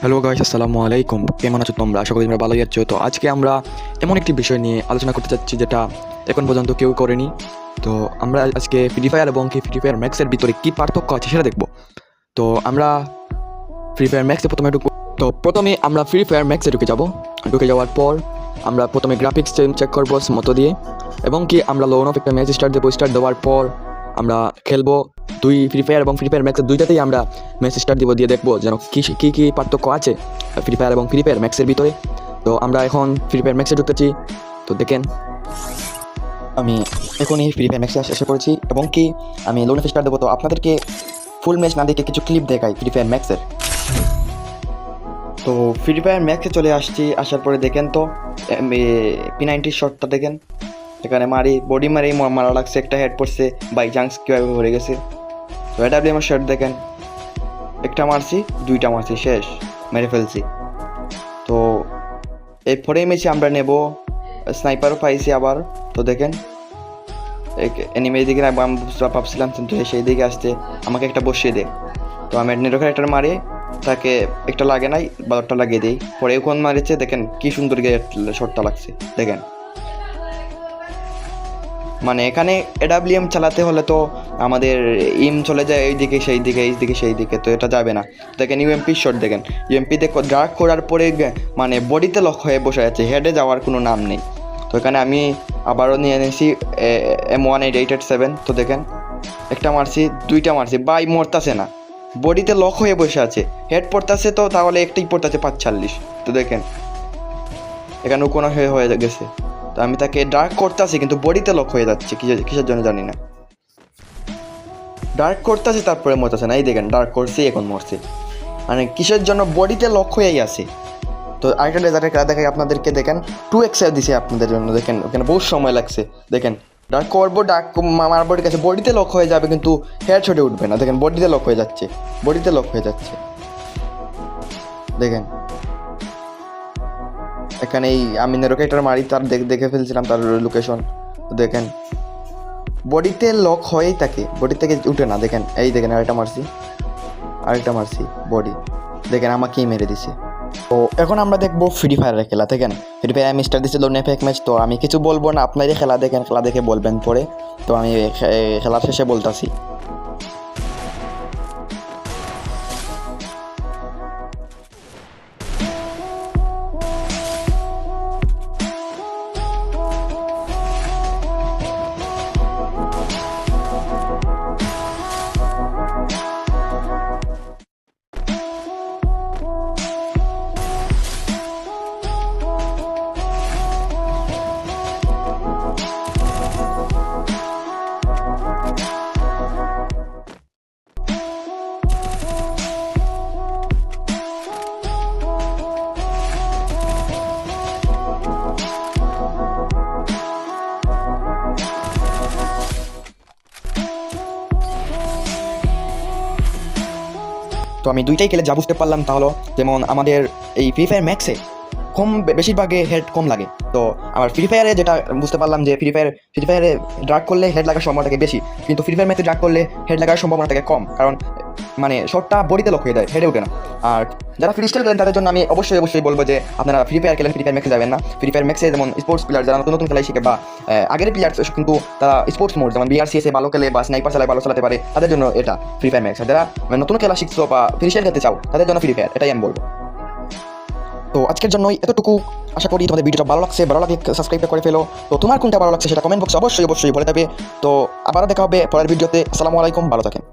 Hello guys, আসসালামু আলাইকুম। কেমন আছো তোমরা? আশা করি তোমরা ভালোই আছো। তো আজকে আমরা এমন একটি বিষয় নিয়ে আলোচনা করতে চাচ্ছি যেটা এখন পর্যন্ত কেউ করেনি। তো আমরা আজকে ফ্রি ফায়ার এবং ফ্রি ফায়ার ম্যাক্সের ভিতরে কী পার্থক্য আছে সেটা দেখব। তো আমরা ফ্রি ফায়ার ম্যাক্সে প্রথমে ঢুকবো। তো প্রথমে আমরা ফ্রি ফায়ার ম্যাক্সে ঢুকে যাওয়ার পর আমরা প্রথমে গ্রাফিক্স চেক করবো মতো দিয়ে, এবং আমরা লোন অফ একটা ম্যাচ স্টার্ট দেওয়ার পর আমরা খেলবো ফ্রি ফায়ার এবং ফ্রি ফায়ার ম্যাক্সের দুইটাতেই আমরা ম্যাচ স্টার্ট দিয়ে দেখবো যেন কী পার্থক্য আছে ফ্রি ফায়ার এবং ফ্রি ফায়ার ম্যাক্সের ভিতরে। তো আমরা এখন ফ্রি ফায়ার ম্যাক্সে ঢুকতেছি। তো দেখেন আমি এখনই ফ্রি ফায়ার ম্যাক্সে এসে পড়েছি এবং আমি লোন অফ স্টার্ট দেবো। তো আপনাদেরকে ফুল ম্যাচ না দেখে কিছু ক্লিপ দেখাই ফ্রি ফায়ার ম্যাক্সের। তো ফ্রি ফায়ার ম্যাক্সে চলে আসার পরে দেখেন তো P90 শটটা দেখেন, এখানে বডি মারা লাগছে, একটা হেড পড়ছে, বাই চান্স কীভাবে ভরে গেছে। তো AWM শট দেখেন, একটা মারছি, দুইটা মারছি, শেষ, মেরে ফেলছি। তো এরপরে ম্যাচে আমরা নেব স্নাইপারও পাইছি আবার। তো দেখেন এনিমের দিকে ভাবছিলাম, কিন্তু সেই দিকে আসতে আমাকে একটা বসিয়ে দেয়। তো আমি নেরোখানে একটা মারে, তাকে একটা লাগে নাই, বালকটা লাগিয়ে দিই। পরে কোন মারেছে দেখেন, কি সুন্দর গিয়ে শটটা লাগছে দেখেন। মানে এখানে AWM চালাতে হলে তো আমাদের চলে যায় এইদিকে সেই দিকে, তো এটা যাবে না। দেখেন ইউএমপি শট দেখেন, ইউএমপি দেখো ড্রাগ করার পরে মানে বডিতে লক হয়ে বসে আছে, হেডে যাওয়ার কোনো নাম নেই। তো এখানে আমি আবারও নিয়ে এনেছি M1887। তো দেখেন একটা মারছি, দুইটা মারছি, বাই মরতাছে না, বডিতে লক হয়ে বসে আছে, হেড পড়তেছে, তো তাহলে একটাই পড়তেছে 45। তো দেখেন এখানেও কোনো হয়ে গেছে। তো আমি তাকে ডার্ক করতেছি কিন্তু বডিতে লক হয়ে যাচ্ছে, কিসের জন্য জানি না। ডার্ক করতেছি তারপরে মরতেছে না, এই দেখেন ডার্ক করছি এখন মরছে, মানে কিসের জন্য বডিতে লক হয়েই আছে। তো আরেকটা লেজারের খেলা দেখাই আপনাদেরকে, দেখেন 2x দিছে আপনাদের জন্য, দেখেন ওখানে বহুত সময় লাগছে। দেখেন ডার্ক করবো, আমার বডির কাছে বডিতে লক হয়ে যাবে কিন্তু হেড শটে উঠবে না। দেখেন বডিতে লক হয়ে যাচ্ছে, দেখেন এখানে আমি নেরোকেটার মারি, তার দেখে ফেলছিলাম তার লোকেশন। দেখেন বডিতে লক হয়েই থাকে, বডি থেকে উঠে না। দেখেন এই দেখেন আরেকটা মারছি বডি, দেখেন আমাকেই মেরে দিছে। তো এখন আমরা দেখবো ফ্রি ফায়ারের খেলা। দেখেন ফ্রি ফায়ার আমি স্টার্ট দিয়েছিল নেফেক ম্যাচ। তো আমি কিছু বলবো না, আপনারই খেলা দেখেন, খেলা দেখে বলবেন পরে। তো আমি খেলার শেষে বলতাছি। তো আমি দুইটাই খেলে যা বুঝতে পারলাম তা হলো, যেমন আমাদের এই ফ্রি ফায়ার ম্যাক্সে বেশিরভাগে হেড কম লাগে। তো আমার ফ্রি ফায়ারে যেটা বুঝতে পারলাম যে ফ্রি ফায়ারে ড্রাগ করলে হেড লাগার সম্ভাবনাটাকে বেশি, কিন্তু ফ্রি ফায়ার ম্যাচে ড্রাগ করলে হেড লাগার সম্ভাবনাটাকে কম, কারণ মানে শটটা বডিতে লক হয়ে যায়, হেডে ওঠে না। আর যারা ফ্রি স্টাইল খেলেন তাদের জন্য আমি অবশ্যই বলবো যে আপনারা ফ্রি ফায়ার খেলেন, ফ্রি ফায়ার ম্যাক্সে যাবেন না। ফ্রি ফায়ার ম্যাক্সে যেমন স্পোর্টস প্লেয়ার যারা নতুন খেলাই শিখে বা আগের প্লেয়ার কিন্তু তারা স্পোর্টস মোড যেমন BRCS ভালো খেলে বা স্নাইপার চালায় ভালো চালাতে পারে, তাদের জন্য এটা ফ্রি ফায়ার ম্যাক্স। যারা নতুন খেলা শিখছো বা ফ্রি স্টাইল খেলতে চাও তাদের জন্য ফ্রি ফায়ার, এটাই আমি বলবো। তো আজকের জন্য এতটুকু, আশা করি তোমাদের ভিডিওটা ভালো লাগলে সাবস্ক্রাইব করে ফেলো। তো তোমার কোনটা ভালো লাগছে সেটা কমেন্ট বক্সে অবশ্যই বলে দেবে। তো আবারও দেখা হবে পরের ভিডিওতে। আসসালামু আলাইকুম, ভালো থাকেন।